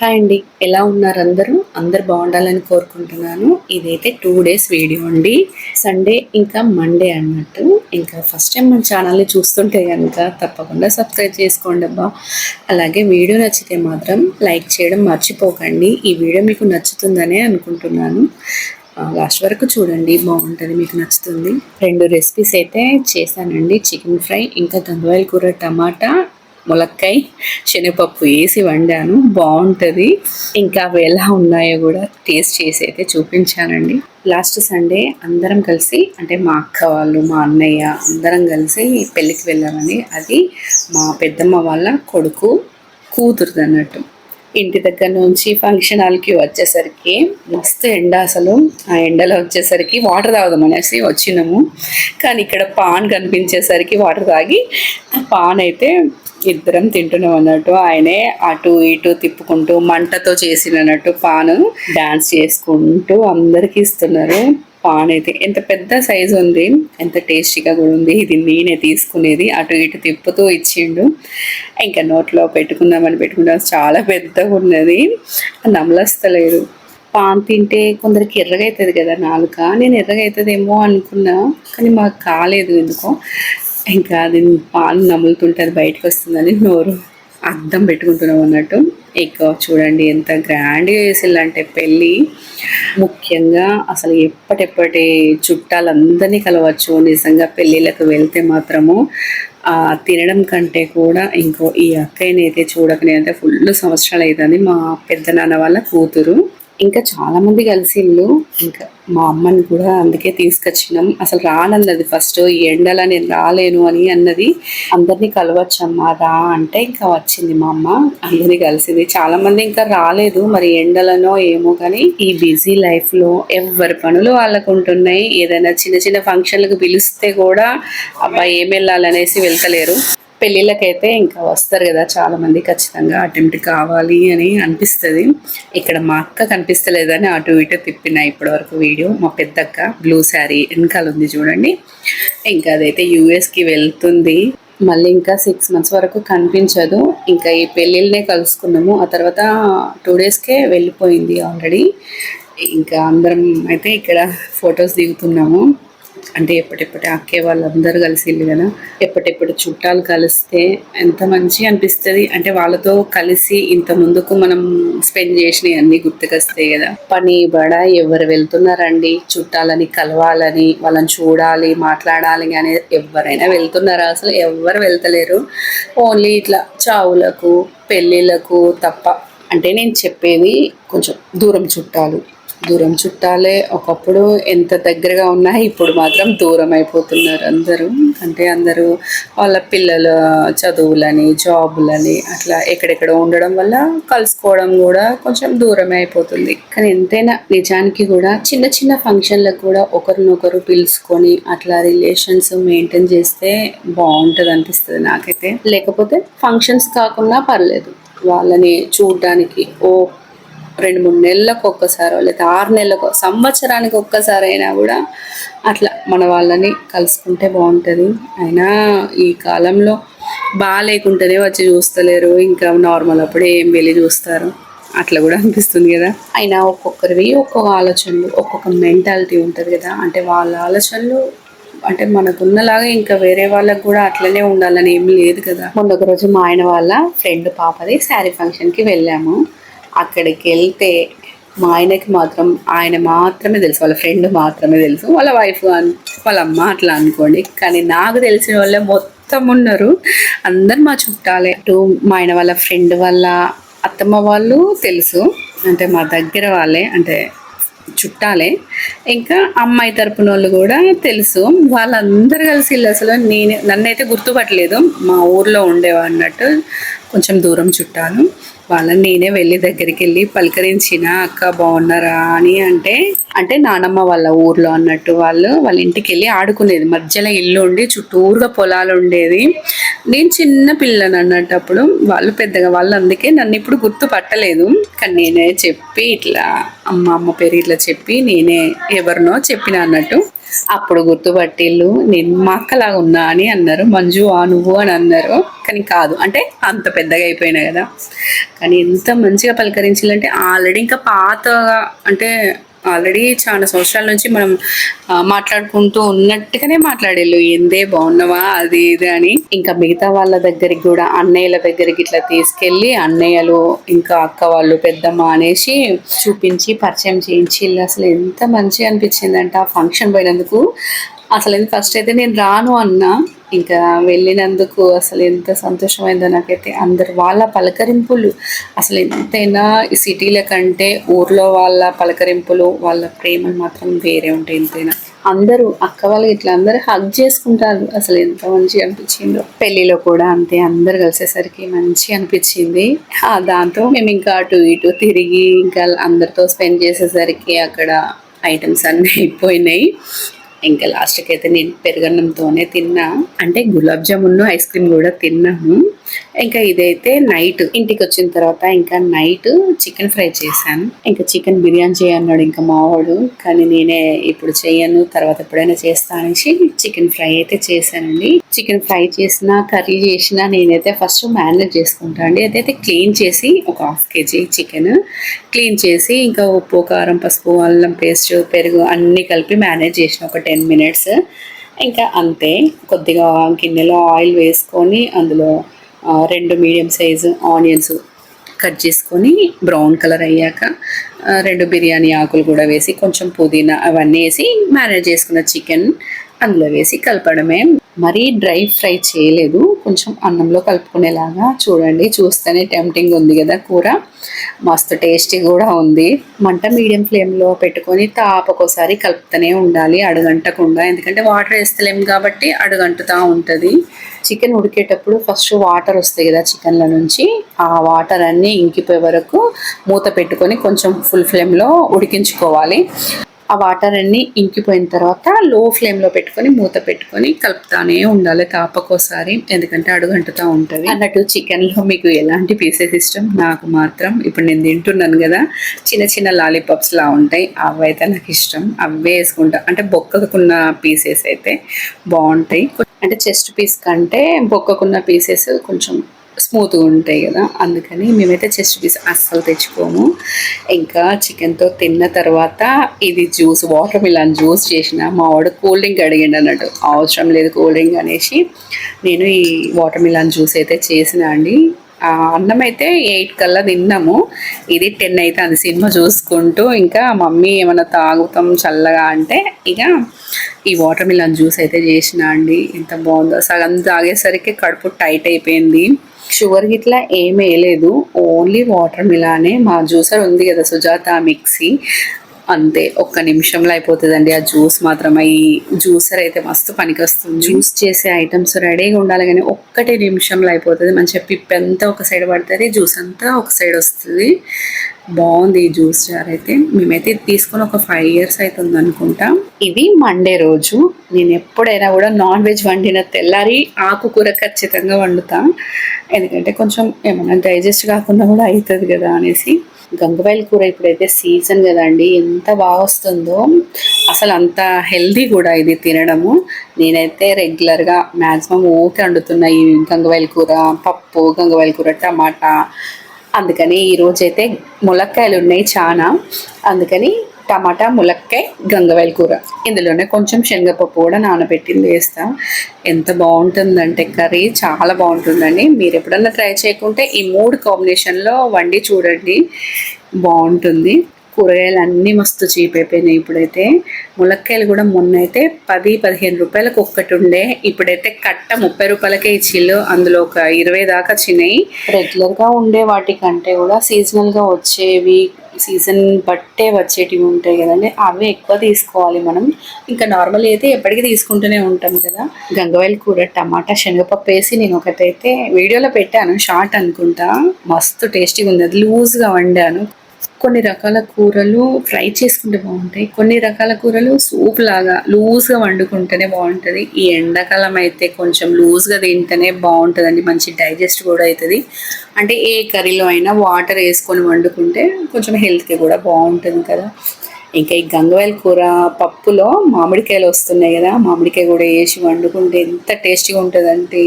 Hi అండి, ఎలా ఉన్నారు అందరూ? అందరు బాగుండాలని కోరుకుంటున్నాను. ఇదైతే 2 డేస్ వీడియో అండి. సండే ఇంకా మండే అన్నట్టు. ఇంకా ఫస్ట్ టైం మన ఛానల్ని చూస్తుంటే కనుక తప్పకుండా సబ్స్క్రైబ్ చేసుకోండి అబ్బా. అలాగే వీడియో నచ్చితే మాత్రం లైక్ చేయడం మర్చిపోకండి. ఈ వీడియో మీకు నచ్చుతుందనే అనుకుంటున్నాను. లాస్ట్ వరకు చూడండి, బాగుంటుంది, మీకు నచ్చుతుంది. 2 రెసిపీస్ అయితే చేశానండి. చికెన్ ఫ్రై, ఇంకా గంగవాయిల కూర, టమాటా, ములక్కాయ, శనగపప్పు వేసి వండాను. బాగుంటుంది. ఇంకా అవి ఎలా ఉన్నాయో కూడా టేస్ట్ చేసి అయితే చూపించానండి. లాస్ట్ సండే అందరం కలిసి, అంటే మా అక్క వాళ్ళు, మా అన్నయ్య అందరం కలిసి పెళ్ళికి వెళ్ళామని. అది మా పెద్దమ్మ వాళ్ళ కొడుకు కూతురుది అన్నట్టు. ఇంటి దగ్గర నుంచి ఫంక్షన్ హాల్కి వచ్చేసరికి మస్తు ఎండ. అసలు ఆ ఎండలో వచ్చేసరికి వాటర్ తాగుదాం అనేసి వచ్చినాము. కానీ ఇక్కడ పాన్ కనిపించేసరికి వాటర్ తాగి ఆ పాన్ అయితే ఇద్దరం తింటున్నాం అన్నట్టు. ఆయనే అటు ఇటు తిప్పుకుంటూ మంటతో చేసినట్టు పాను డాన్స్ చేసుకుంటూ అందరికి ఇస్తున్నారు. పాన్ అయితే ఎంత పెద్ద సైజు ఉంది, ఎంత టేస్టీగా కూడా ఉంది. ఇది నేనే తీసుకునేది, అటు ఇటు తిప్పుతూ ఇచ్చిండు. ఇంకా నోట్లో పెట్టుకుందామని పెట్టుకుందాం, చాలా పెద్దగా ఉన్నది, నమలస్తలేదు. పాన్ తింటే కొందరికి ఎర్రగా అవుతుంది కదా నాలుక. నేను ఎర్రగా అవుతుందేమో అనుకున్నా, కానీ మాకు కాలేదు ఎందుకో. ఇంకా అది పాలు నములుతుంటే అది బయటకు వస్తుందని నోరు అద్దం పెట్టుకుంటున్నాం అన్నట్టు. ఎక్కువ చూడండి ఎంత గ్రాండ్గా చేసిందంటే పెళ్ళి. ముఖ్యంగా అసలు ఎప్పటి చుట్టాలందరినీ కలవచ్చు. నిజంగా పెళ్ళిళ్ళకు వెళ్తే మాత్రము తినడం కంటే కూడా ఈ అక్కయ్యనైతే చూడకనే ఫుల్ సంవత్సరాలు అవుతుంది. మా పెద్ద నాన్న వాళ్ళ కూతురు. ఇంకా చాలామంది కలిసిళ్ళు. ఇంకా మా అమ్మని కూడా అందుకే తీసుకొచ్చినాం. అసలు రానన్నది ఫస్ట్, ఈ ఎండలా నేను రాలేను అని అన్నది. అందరినీ కలవచ్చమ్మా రా అంటే ఇంకా వచ్చింది మా అమ్మ, అందరినీ కలిసింది. చాలామంది ఇంకా రాలేదు, మరి ఎండలనో ఏమో. కానీ ఈ బిజీ లైఫ్లో ఎవరి పనులు వాళ్ళకు ఉంటున్నాయి. ఏదైనా చిన్న చిన్న ఫంక్షన్లకు పిలిస్తే కూడా అబ్బాయి ఏం వెళ్ళాలనేసి వెళ్తలేరు. పెళ్ళిళ్ళకైతే ఇంకా వస్తారు కదా చాలామంది, ఖచ్చితంగా అటెంప్ట్ కావాలి అని అనిపిస్తుంది. ఇక్కడ మా అక్క కనిపిస్తలేదని అటు ఇటు తిప్పిన ఇప్పటివరకు వీడియో. మా పెద్దక్క బ్లూ శారీ వెనకాల ఉంది చూడండి. ఇంకా అదైతే యూఎస్కి వెళ్తుంది. మళ్ళీ ఇంకా 6 months వరకు కనిపించదు. ఇంకా ఈ పెళ్ళిళ్ళనే కలుసుకున్నాము. ఆ తర్వాత 2 daysకే వెళ్ళిపోయింది ఆల్రెడీ. ఇంకా అందరం అయితే ఇక్కడ ఫొటోస్ దిగుతున్నాము. అంటే ఎప్పటిప్పటి అక్కే వాళ్ళందరూ కలిసి కదా, ఎప్పటిప్పుడు చుట్టాలు కలిస్తే ఎంత మంచి అనిపిస్తుంది. అంటే వాళ్ళతో కలిసి ఇంత ముందుకు మనం స్పెండ్ చేసినవి అన్నీ గుర్తుకొస్తాయి కదా. పని బడ ఎవరు వెళ్తున్నారండి చుట్టాలని కలవాలని, వాళ్ళని చూడాలి, మాట్లాడాలి. కానీ ఎవరైనా వెళ్తున్నారా? అసలు ఎవరు వెళ్తలేరు. ఓన్లీ ఇట్లా చావులకు, పెళ్ళిళ్ళకు తప్ప. అంటే నేను చెప్పేది కొంచెం దూరం చుట్టాలే ఒకప్పుడు ఎంత దగ్గరగా ఉన్నాయి, ఇప్పుడు మాత్రం దూరం అయిపోతున్నారు అందరూ. అంటే అందరూ వాళ్ళ పిల్లల చదువులని, జాబులని అట్లా ఎక్కడెక్కడ ఉండడం వల్ల కలుసుకోవడం కూడా కొంచెం దూరమే అయిపోతుంది. కానీ ఎంతైనా నిజానికి కూడా చిన్న చిన్న ఫంక్షన్లకు కూడా ఒకరినొకరు పిలుచుకొని అట్లా రిలేషన్స్ మెయింటైన్ చేస్తే బాగుంటుంది అనిపిస్తుంది నాకైతే. లేకపోతే ఫంక్షన్స్ కాకుండా పర్లేదు, వాళ్ళని చూడడానికి 2-3 నెలలకు ఒక్కసారో లేదా 6 నెలలకు, సంవత్సరానికి ఒక్కసారి అయినా కూడా అట్లా మన వాళ్ళని కలుసుకుంటే బాగుంటుంది. అయినా ఈ కాలంలో బాగాలేకుంటేనే వచ్చి చూస్తలేరు, ఇంకా నార్మల్ అప్పుడే ఏం వెళ్ళి చూస్తారు, అట్లా కూడా అనిపిస్తుంది కదా. అయినా ఒక్కొక్కరివి ఒక్కొక్క ఆలోచనలు, ఒక్కొక్క మెంటాలిటీ ఉంటుంది కదా. అంటే వాళ్ళ ఆలోచనలు అంటే మనకున్నలాగా ఇంకా వేరే వాళ్ళకు కూడా అట్లనే ఉండాలని ఏం లేదు కదా. మొన్న ఒక రోజు మా ఆయన వాళ్ళ ఫ్రెండ్ పాపది శారీ ఫంక్షన్కి వెళ్ళాము. అక్కడికి వెళ్తే మా ఆయనకి మాత్రం ఆయన మాత్రమే తెలుసు, వాళ్ళ ఫ్రెండ్ మాత్రమే తెలుసు, వాళ్ళ వైఫ్ వాళ్ళ అమ్మ అట్లా అనుకోండి. కానీ నాకు తెలిసిన వాళ్ళే మొత్తం ఉన్నారు, అందరు మా చుట్టాలే. మా ఆయన వాళ్ళ ఫ్రెండ్ వాళ్ళ అత్తమ్మ వాళ్ళు తెలుసు, అంటే మా దగ్గర వాళ్ళే, అంటే చుట్టాలే. ఇంకా అమ్మాయి తరపున వాళ్ళు కూడా తెలుసు. వాళ్ళందరూ కలిసి అసలు నన్నైతే గుర్తుపట్టలేదు, మా ఊర్లో ఉండేవా అన్నట్టు. కొంచెం దూరం చుట్టాలు. వాళ్ళని నేనే వెళ్ళి దగ్గరికి వెళ్ళి పలకరించిన, అక్క బాగున్నారా అని. అంటే నానమ్మ వాళ్ళ ఊర్లో అన్నట్టు. వాళ్ళ ఇంటికి వెళ్ళి ఆడుకునేది. మధ్యలో ఇల్లు ఉండి చుట్టూరుగా పొలాలు ఉండేది. నేను చిన్న పిల్లని అన్నట్టు అప్పుడు. వాళ్ళు అందుకే నన్ను ఇప్పుడు గుర్తుపట్టలేదు. కానీ నేనే చెప్పి ఇట్లా అమ్మ పేరు ఇట్లా చెప్పి నేనే ఎవరినో చెప్పిన అన్నట్టు. అప్పుడు గుర్తుపట్టిళ్ళు నేను మా అక్కలాగా ఉన్నా అని అన్నారు. మంజు నువ్వు అని అన్నారు. కానీ కాదు, అంటే అంత పెద్దగా అయిపోయినా కదా. కానీ ఎంత మంచిగా పలకరించాలంటే ఆల్రెడీ ఇంకా పాతగా, అంటే ఆల్రెడీ చాలా సంవత్సరాల నుంచి మనం మాట్లాడుకుంటూ ఉన్నట్టుగానే మాట్లాడేళ్ళు, ఏందే బాగున్నావా అది ఇది అని. ఇంకా మిగతా వాళ్ళ దగ్గరికి కూడా, అన్నయ్యల దగ్గరికి ఇట్లా తీసుకెళ్ళి అన్నయ్యలు ఇంకా అక్క వాళ్ళు పెద్దమ్మ అనేసి చూపించి పరిచయం చేయించి అసలు ఎంత మంచిగా అనిపించిందంటే ఆ ఫంక్షన్ పోయినందుకు. అసలు ఫస్ట్ అయితే నేను రాను అన్నా, ఇంకా వెళ్ళినందుకు అసలు ఎంత సంతోషమైందో నాకైతే. అందరు వాళ్ళ పలకరింపులు అసలు ఎంతైనా ఈ సిటీల కంటే ఊర్లో వాళ్ళ పలకరింపులు, వాళ్ళ ప్రేమలు మాత్రం వేరే ఉంటాయి ఎంతైనా. అందరూ అక్క వాళ్ళు ఇట్లా అందరూ హగ్ చేసుకుంటారు. అసలు ఎంత మంచిగా అనిపించిందో. పెళ్లిలో కూడా అంతే, అందరు కలిసేసరికి మంచిగా అనిపించింది. దాంతో మేము ఇంకా అటు ఇటు తిరిగి ఇంకా అందరితో స్పెండ్ చేసేసరికి అక్కడ ఐటమ్స్ అన్నీ అయిపోయినాయి. ఇంకా లాస్ట్కి అయితే నేను పెరుగన్నంతోనే తిన్నా, అంటే గులాబ్ జామున్ ఐస్ క్రీమ్ కూడా తిన్నాము. ఇంకా ఇదైతే నైట్ ఇంటికి వచ్చిన తర్వాత ఇంకా నైట్ చికెన్ ఫ్రై చేశాను. ఇంకా చికెన్ బిర్యానీ చేయన్నాడు ఇంకా మావాడు, కానీ నేనే ఇప్పుడు చేయను, తర్వాత ఎప్పుడైనా చేస్తా అనేసి చికెన్ ఫ్రై అయితే చేశానండి. చికెన్ ఫ్రై చేసినా కర్రీ చేసినా నేనైతే ఫస్ట్ మ్యారినేట్ చేసుకుంటాను అండి. అదైతే క్లీన్ చేసి ఒక 1/2 kg చికెన్ క్లీన్ చేసి ఇంకా ఉప్పు కారం పసుపు అల్లం పేస్ట్ పెరుగు అన్నీ కలిపి మ్యారినేట్ చేసిన ఒక 10 minutes. ఇంకా అంతే, కొద్దిగా గిన్నెలో ఆయిల్ వేసుకొని అందులో 2 మీడియం సైజు ఆనియన్స్ కట్ చేసుకొని బ్రౌన్ కలర్ అయ్యాక 2 బిర్యానీ ఆకులు కూడా వేసి కొంచెం పుదీనా అవన్నీ వేసి మ్యారినేట్ చేసుకున్న చికెన్ అందులో వేసి కలపడమే. మరీ డ్రై ఫ్రై చేయలేదు, కొంచెం అన్నంలో కలుపుకునేలాగా. చూడండి, చూస్తేనే టెంప్టింగ్ ఉంది కదా కూర, మస్తు టేస్టీ కూడా ఉంది. మంట మీడియం ఫ్లేమ్లో పెట్టుకొని తాపకోసారి కలుపుతూనే ఉండాలి అడుగంటకుండా, ఎందుకంటే వాటర్ వేస్తలేము కాబట్టి అడుగంటుతూ ఉంటుంది. చికెన్ ఉడికేటప్పుడు ఫస్ట్ వాటర్ వస్తాయి కదా చికెన్ల నుంచి, ఆ వాటర్ అన్నీ ఇంకిపోయే వరకు మూత పెట్టుకొని కొంచెం ఫుల్ ఫ్లేమ్లో ఉడికించుకోవాలి. ఆ వాటర్ అన్నీ ఇంకిపోయిన తర్వాత లో ఫ్లేమ్లో పెట్టుకొని మూత పెట్టుకొని కలుపుతానే ఉండాలి తాపకోసారి, ఎందుకంటే అడుగంటుతూ ఉంటుంది. అన్నట్టు చికెన్లో మీకు ఎలాంటి పీసెస్ ఇష్టం? నాకు మాత్రం ఇప్పుడు నేను తింటున్నాను కదా, చిన్న చిన్న లాలీపాప్స్ లా ఉంటాయి, అవి అయితే నాకు ఇష్టం. అవే వేసుకుంటా, అంటే బొక్కకున్న పీసెస్ అయితే బాగుంటాయి. అంటే చెస్ట్ పీస్ కంటే బొక్కకున్న పీసెస్ కొంచెం స్మూత్గా ఉంటాయి కదా, అందుకని మేమైతే చెస్ట్ పీస్ అస్సలు తెచ్చుకోము. ఇంకా చికెన్తో తిన్న తర్వాత ఇది జ్యూస్, వాటర్ మిలన్ జ్యూస్ చేసిన. మా వాడు కూల్ డ్రింక్ అడిగిండు అన్నట్టు, అవసరం లేదు కూల్ డ్రింక్ అనేసి నేను ఈ వాటర్ మిలన్ జ్యూస్ అయితే చేసిన అండి. అన్నం అయితే 8 కల్లా తిన్నాము, ఇది 10 అయితే అది. సినిమా చూసుకుంటూ ఇంకా మమ్మీ ఏమైనా తాగుతాం చల్లగా అంటే ఇక ఈ వాటర్ మిలన్ జ్యూస్ అయితే చేసిన అండి. ఎంత బాగుందో, సగం తాగేసరికి కడుపు టైట్ అయిపోయింది. షుగర్ గిట్లా ఏం వేయలేదు, ఓన్లీ వాటర్ మిలానే. మా జ్యూసర్ ఉంది కదా సుజాత మిక్సీ, అంతే ఒక్క నిమిషంలో అయిపోతుందండి ఆ జ్యూస్ మాత్రం. ఈ జ్యూసర్ అయితే మస్తు పనికి వస్తుంది. జ్యూస్ చేసే ఐటమ్స్ రెడీగా ఉండాలి కానీ 1 నిమిషంలో అయిపోతుంది. మంచిగా పిప్ అంతా ఒక సైడ్ పడుతుంది, జ్యూస్ అంతా ఒక సైడ్ వస్తుంది. బాగుంది ఈ జ్యూస్ జార్ అయితే. మేమైతే తీసుకొని ఒక 5 years అవుతుంది అనుకుంటా. ఇది మండే రోజు. నేను ఎప్పుడైనా కూడా నాన్ వెజ్ వండిన తెల్లారి ఆకుకూర ఖచ్చితంగా వండుతా, ఎందుకంటే కొంచెం ఏమన్నా డైజెస్ట్ కాకుండా కూడా అవుతుంది కదా అనేసి. గంగవాయిల కూర ఇప్పుడైతే సీజన్ కదండి, ఎంత బాగా వస్తుందో, అసలు అంత హెల్దీ కూడా ఇది తినడము. నేనైతే రెగ్యులర్గా మ్యాక్సిమం ఊకే వండుతున్నా ఈ గంగవాయిల కూర, పప్పు, గంగవాయిల కూర, టమాటా. అందుకని ఈరోజైతే ములక్కాయలు ఉన్నాయి చాలా, అందుకని టమాటా, ములక్కాయ, గంగవాయిల కూర. ఇందులోనే కొంచెం శనగపప్పు కూడా నానబెట్టింది వేస్తా. ఎంత బాగుంటుందంటే కర్రీ చాలా బాగుంటుందండి. మీరు ఎప్పుడన్నా ట్రై చేయకుంటే ఈ 3 కాంబినేషన్లో వండి చూడండి, బాగుంటుంది. కూరగాయలు అన్నీ మస్తు చీప్ అయిపోయినాయి ఇప్పుడైతే. ములక్కాయలు కూడా మొన్న అయితే 10-15 రూపాయలకు ఒక్కటి ఉండే, ఇప్పుడైతే కట్ట 30 రూపాయలకే ఇచ్చిళ్ళు. అందులో ఒక 20 దాకా వచ్చినాయి. రెగ్యులర్గా ఉండే వాటికంటే కూడా సీజనల్గా వచ్చేవి, సీజన్ బట్టే వచ్చేటివి ఉంటాయి కదండి, అవి ఎక్కువ తీసుకోవాలి మనం. ఇంకా నార్మల్ అయితే ఎప్పటికీ తీసుకుంటూనే ఉంటాం కదా. గంగవాయిల కూర టమాటా శనగపప్పు వేసి నేను ఒకటైతే వీడియోలో పెట్టాను, షార్ట్ అనుకుంటా, మస్తు టేస్టీగా ఉంది. అది లూజ్గా వండాను. కొన్ని రకాల కూరలు ఫ్రై చేసుకుంటే బాగుంటాయి, కొన్ని రకాల కూరలు సూప్ లాగా లూజ్గా వండుకుంటేనే బాగుంటుంది. ఈ ఎండాకాలం అయితే కొంచెం లూజ్గా తింటేనే బాగుంటుందండి, మంచి డైజెస్ట్ కూడా అవుతుంది. అంటే ఏ కర్రీలో అయినా వాటర్ వేసుకొని వండుకుంటే కొంచెం హెల్త్కి కూడా బాగుంటుంది కదా. ఇంకా ఈ గంగవాయల కూర పప్పులో మామిడికాయలు వస్తున్నాయి కదా, మామిడికాయ కూడా వేసి వండుకుంటే ఎంత టేస్టీగా ఉంటుందంటే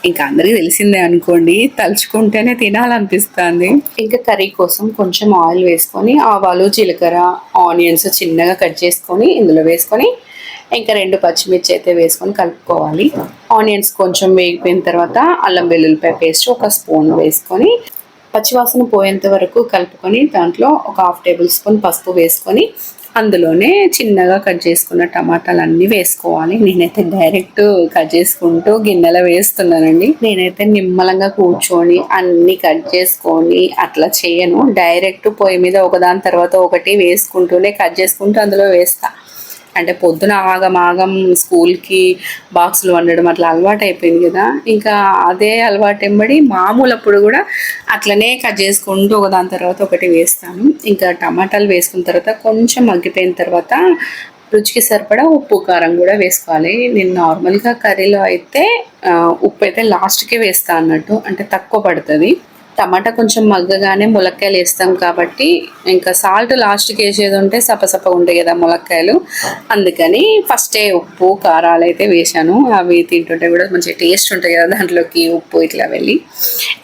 ఇంకా అందరికీ తెలిసిందే అనుకోండి, తలుచుకుంటేనే తినాలనిపిస్తుంది. ఇంకా కర్రీ కోసం కొంచెం ఆయిల్ వేసుకొని ఆవాలు, జీలకర్ర, ఆనియన్స్ చిన్నగా కట్ చేసుకొని ఇందులో వేసుకొని ఇంకా 2 పచ్చిమిర్చి అయితే వేసుకొని కలుపుకోవాలి. ఆనియన్స్ కొంచెం వేగిపోయిన తర్వాత అల్లం వెల్లుల్లిపాయ పేస్ట్ 1 స్పూన్ వేసుకొని పచ్చివాసన పోయేంత వరకు కలుపుకొని దాంట్లో ఒక 1/2 టేబుల్ స్పూన్ పసుపు వేసుకొని అందులోనే చిన్నగా కట్ చేసుకున్న టమాటాలు అన్నీ వేసుకోవాలి. నేనైతే డైరెక్ట్ కట్ చేసుకుంటూ గిన్నెలో వేస్తున్నానండి. నేనైతే నిమ్మలంగా కూర్చొని అన్ని కట్ చేసుకొని అట్లా చేయను. డైరెక్ట్ పొయ్యి మీద ఒకదాని తర్వాత ఒకటి వేసుకుంటూనే కట్ చేసుకుంటూ అందులో వేస్తా. అంటే పొద్దున ఆగం స్కూల్కి బాక్సులు వండడం అట్లా అలవాటు అయిపోయింది కదా, ఇంకా అదే అలవాటు ఎంబడి మామూలప్పుడు కూడా అట్లనే కట్ చేసుకుంటూ ఒకదాని తర్వాత ఒకటి వేస్తాను. ఇంకా టమాటాలు వేసుకున్న తర్వాత కొంచెం మగ్గిపోయిన తర్వాత రుచికి సరిపడా ఉప్పు కారం కూడా వేసుకోవాలి. నేను నార్మల్గా కర్రీలో అయితే ఉప్పు అయితే లాస్ట్కే వేస్తా అన్నట్టు, అంటే తక్కువ పడుతుంది. టమాటా కొంచెం మగ్గగానే ములక్కాయలు వేస్తాం కాబట్టి ఇంకా సాల్ట్ లాస్ట్కి వేసేది ఉంటే సపసప ఉంటాయి కదా ములక్కాయలు, అందుకని ఫస్టే ఉప్పు కారాలు అయితే వేసాను. అవి తింటుంటే కూడా మంచిగా టేస్ట్ ఉంటాయి కదా దాంట్లోకి ఉప్పు ఇట్లా వెళ్ళి.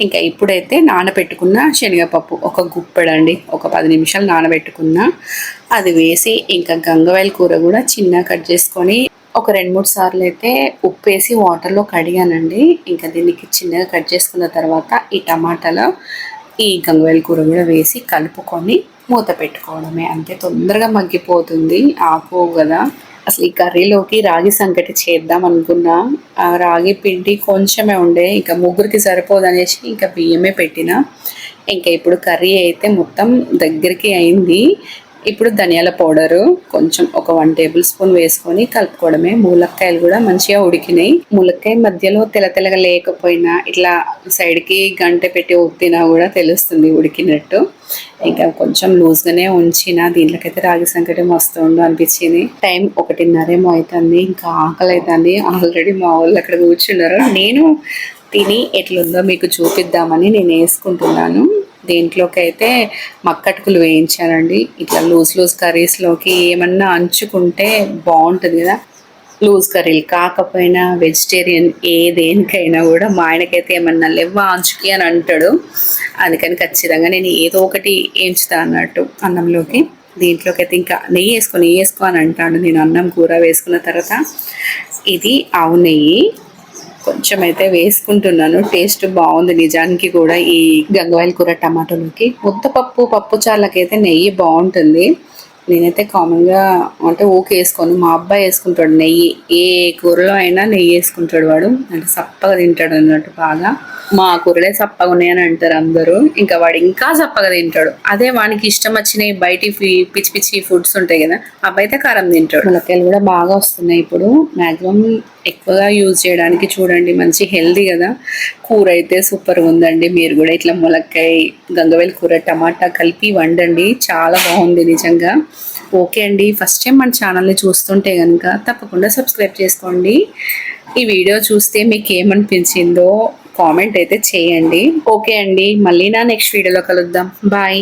ఇంకా ఇప్పుడైతే నానబెట్టుకున్న శనగపప్పు ఒక గుప్పెడండి, ఒక 10 నిమిషాలు నానబెట్టుకున్న అది వేసి ఇంకా గంగవాయల కూర కూడా చిన్న కట్ చేసుకొని ఒక 2-3 సార్లు అయితే ఉప్పు వేసి వాటర్లో కడిగానండి. ఇంకా దీనికి చిన్నగా కట్ చేసుకున్న తర్వాత ఈ టమాటాలో ఈ గంగవాయల కూర కూడా వేసి కలుపుకొని మూత పెట్టుకోవడమే, అంతే. తొందరగా మగ్గిపోతుంది ఆకు కదా. అసలు ఈ కర్రీలోకి రాగి సంకటి చేద్దాం అనుకున్నా, ఆ రాగి పిండి కొంచెమే ఉండే, ఇంకా ముగ్గురికి సరిపోదనేసి ఇంకా బియ్యమే పెట్టిన. ఇంకా ఇప్పుడు కర్రీ అయితే మొత్తం దగ్గరికి అయింది. ఇప్పుడు ధనియాల పౌడరు కొంచెం ఒక 1 టేబుల్ స్పూన్ వేసుకొని కలుపుకోవడమే. ములక్కాయలు కూడా మంచిగా ఉడికినాయి. ములక్కాయ మధ్యలో తెల్లగా లేకపోయినా ఇట్లా సైడ్కి గంటె పెట్టి ఒత్తినా కూడా తెలుస్తుంది ఉడికినట్టు. ఇంకా కొంచెం లూజ్గానే ఉంచిన, దీంట్లోకైతే రాగి సంకటి మస్తు ఉండు అనిపించింది. టైం 1:30 అవుతుంది. ఇంకా ఆకలి అవుతుంది. ఆల్రెడీ మా వాళ్ళు అక్కడ కూర్చున్నారు. నేను తిని ఎట్లుందో మీకు చూపిద్దామని నేను వేసుకుంటున్నాను. దీంట్లోకి అయితే మక్కటుకులు వేయించానండి. ఇట్లా లూజ్ కర్రీస్లోకి ఏమన్నా అంచుకుంటే బాగుంటుంది కదా. లూజ్ కర్రీలు కాకపోయినా వెజిటేరియన్ దేనికైనా కూడా మా ఆయనకైతే ఏమన్నా లేవా అంచుకి అని అంటాడు. అందుకని ఖచ్చితంగా నేను ఏదో ఒకటి వేయించుతా అన్నట్టు అన్నంలోకి. దీంట్లోకి అయితే ఇంకా నెయ్యి వేసుకో అని అంటాడు. నేను అన్నం కూర వేసుకున్న తర్వాత ఇది ఆవు నెయ్యి కొంచెం అయితే వేసుకుంటున్నాను. టేస్ట్ బాగుంది నిజానికి కూడా ఈ గంగవాయల కూర టమాటోలోకి. పప్పు చార్లకైతే నెయ్యి బాగుంటుంది. నేనైతే కామన్గా అంటే ఓకే వేసుకోను. మా అబ్బాయి వేసుకుంటాడు నెయ్యి, ఏ కూరలో అయినా నెయ్యి వేసుకుంటాడు వాడు. అంటే సప్పగా తింటాడు అన్నట్టు బాగా. మా కూరలే సప్పగా ఉన్నాయని అంటారు అందరూ, ఇంకా వాడు ఇంకా సప్పగా తింటాడు. అదే వానికి ఇష్టం వచ్చినాయి బయటి పిచ్చి ఫుడ్స్ ఉంటాయి కదా, అవి అయితే కారం తింటాడు. ములక్కాయలు కూడా బాగా వస్తున్నాయి ఇప్పుడు. మ్యాక్సిమం ఎక్కువగా యూజ్ చేయడానికి చూడండి, మంచి హెల్దీ కదా. కూర అయితే సూపర్గా ఉందండి. మీరు కూడా ఇట్లా ములక్కాయ గంగవాయల కూర టమాటా కలిపి వండండి, చాలా బాగుంది నిజంగా. ఓకే అండి, ఫస్ట్ టైం మన ఛానల్ని చూస్తుంటే కనుక తప్పకుండా సబ్స్క్రైబ్ చేసుకోండి. ఈ వీడియో చూస్తే మీకు ఏమనిపించిందో కామెంట్ అయితే చేయండి. ఓకే అండి, మళ్ళీ నా నెక్స్ట్ వీడియోలో కలుద్దాం. బాయ్.